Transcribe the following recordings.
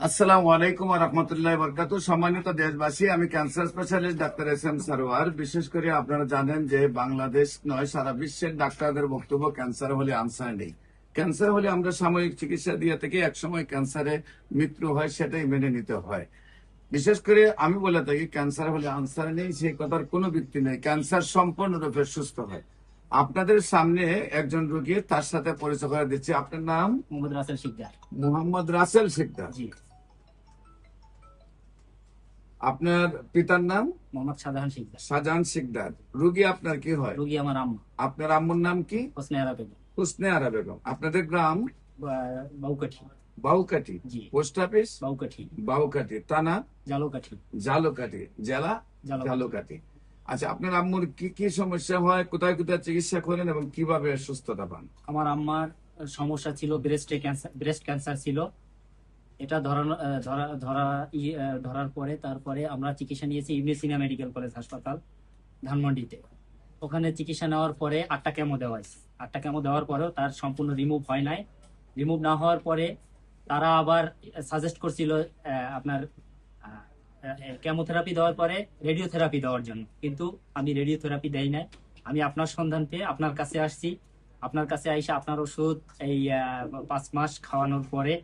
আসসালামু আলাইকুম রহমতুল্লাহ বরকাত। সম্মানিত দেশবাসী, আমি cancer specialist doctor SM Sarwar. বিশেষ করে আপনারা জানেন যে বাংলাদেশ নয়, সারা বিশ্বের ডাক্তারদের বক্তব্য ক্যান্সার হলে আনসার নেই। ক্যান্সার হলে আমরা সাময়িক চিকিৎসা দিয়ে থেকে একসময় ক্যান্সারে মৃত্যু হয়, সেটাই মেনে নিতে হয়। বিশেষ করে আমি বলে থাকি ক্যান্সার হলে আনসার নেই, সেই কথার কোনো ভিত্তি নেই। ক্যান্সার সম্পূর্ণরূপে সুস্থ হয়। আপনাদের সামনে একজন রোগী, তার সাথে পরিচয় করে দিচ্ছি। আপনার নাম? মোহাম্মদ রাসেল শিকদার। মোহাম্মদ রাসেল শিকদার। জি। আপনার পিতার নাম? মোহাম্মদ শাহজাহান শিকদার। শাহজাহান শিকদার। রোগী আপনার কি হয়? রোগী আমার আম্মা। আপনার আম্মুর নাম কি? হোসনে আরা বেগম। হুসনে আরা বেগম। আপনাদের গ্রাম? বাউকাঠি। বাউকাঠি। জি। Post office? বাউকাঠি। বাউকাঠি। থানা? জালুকাঠি। জালুকাঠি। জেলা? জালুকাঠি। আচ্ছা, আপনার আম্মুর কি কি সমস্যা হয়, কোথায় কোথায় চিকিৎসা করেন এবং কিভাবে সুস্থতা পান? আমার আম্মার সমস্যা ছিল ব্রেস্ট ক্যান্সার ছিল। এটা ধরার পরে তারপরে আমরা চিকিৎসা নিয়েছি ইবনে মেডিকেল কলেজ হাসপাতাল ধানমন্ডিতে। ওখানে চিকিৎসা নেওয়ার পরে 8টা কেমো দেওয়া হয়েছে। 8টা কেমো দেওয়ার পরেও তার সম্পূর্ণ রিমুভ হয় নাই। রিমুভ না হওয়ার পরে তারা আবার সাজেস্ট করছিল আপনার কেমোথেরাপি দেওয়ার পরে রেডিওথেরাপি দেওয়ার জন্য, কিন্তু আমি রেডিওথেরাপি দেই নাই। আমি আপনার সন্ধান পেয়ে আপনার কাছে আসছি। আপনার কাছে আইসা আপনার ওষুধ এই 5 মাস খাওয়ানোর পরে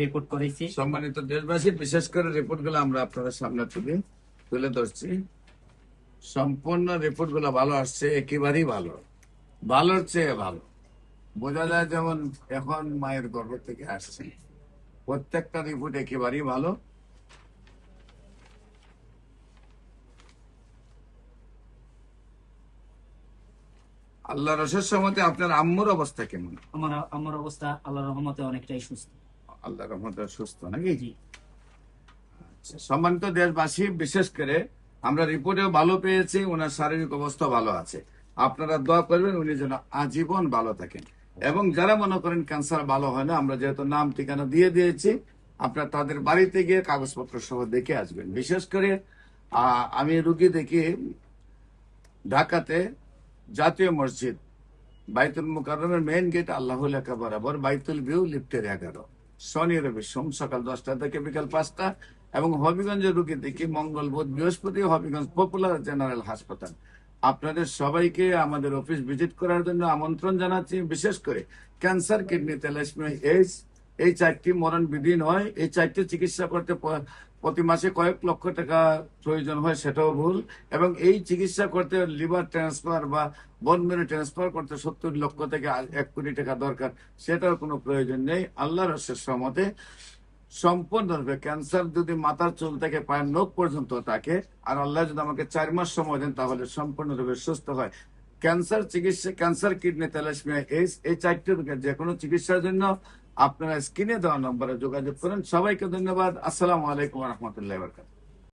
রিপোর্ট করেছি। সম্মানিত দেশবাসী, বিশেষ করে রিপোর্ট গুলো আমরা আপনাদের সামনে তুলে ধরছি। সম্পূর্ণ রিপোর্ট গুলো ভালো আসছে, একেবারেই ভালো, ভালোর চেয়ে ভালো। বোঝা যায় যেমন এখন মায়ের গর্ভ থেকে আসছে। প্রত্যেকটা রিপোর্ট একেবারেই ভালো। আল্লাহ রসের মতে আপনার আম্মুর অবস্থা কেমন? আমার অবস্থা আল্লাহর রহমতে অনেকটাই সুস্থ। আল্লাহর রহমতে সুস্থ নাকি? জি। আচ্ছা, সম্মানিত দেশবাসী, বিশেষ করে আমরা রিপোর্টেও ভালো পেয়েছি, ওনার শারীরিক অবস্থা ভালো আছে। আপনারা দোয়া করবেন উনি যেন আজীবন ভালো থাকেন। এবং যারা মনে করেন ক্যান্সার ভালো হয় না, আমরা যেহেতু নাম ঠিকানা দিয়ে দিয়েছি, আপনারা তাদের বাড়িতে গিয়ে কাগজপত্র সহ দেখে আসবেন। বিশেষ করে আমি রুগী দেখি ঢাকাতে জাতীয় মসজিদ বাইতুল মুকাররমের মেইন গেট আল্লাহ লেখা বরাবর, বাইতুল ভিউ লিফটের 11, শনি রবি সোম সকাল 10টা থেকে বিকাল 5টা। এবং হবিগঞ্জের রুগী দেখি মঙ্গল বুধ বৃহস্পতি, হবিগঞ্জ পপুলার জেনারেল হাসপাতাল। আপনাদের সবাইকে আমাদের অফিস ভিজিট করার জন্য আমন্ত্রণ জানাচ্ছি। বিশেষ করে ক্যান্সার, কিডনি, থ্যালাসেমিয়া, এইডস, এই 4টি মরণ বিধি নয়। এই 4টি চিকিৎসা করতে প্রতি মাসে কয়েক লক্ষ টাকা প্রয়োজন হয়, সেটাও ভুল। এবং এই চিকিৎসা করতে লিভার ট্রান্সফার বা বোন মেরু ট্রান্সফার করতে 70 লক্ষ থেকে 1 কোটি টাকা দরকার, সেটার কোনো প্রয়োজন নেই। আল্লাহর রহমতে সম্পূর্ণরূপে ক্যান্সার যদি মাথার চুল থেকে পায়ের নখ পর্যন্ত থাকে, আর আল্লাহ যদি আমাকে 4 মাস সময় দেন, তাহলে সম্পূর্ণরূপে সুস্থ হয়। ক্যান্সার চিকিৎসা, ক্যান্সার, কিডনি, থ্যালাসেমিয়া, এইডস, এই 4টি রোগের যে কোনো চিকিৎসার জন্য আপনারা স্ক্রিনে দেওয়া নম্বরে যোগাযোগ করেন। সবাইকে ধন্যবাদ। আসসালামু আলাইকুম রহমতুল্লাহ বরকাত।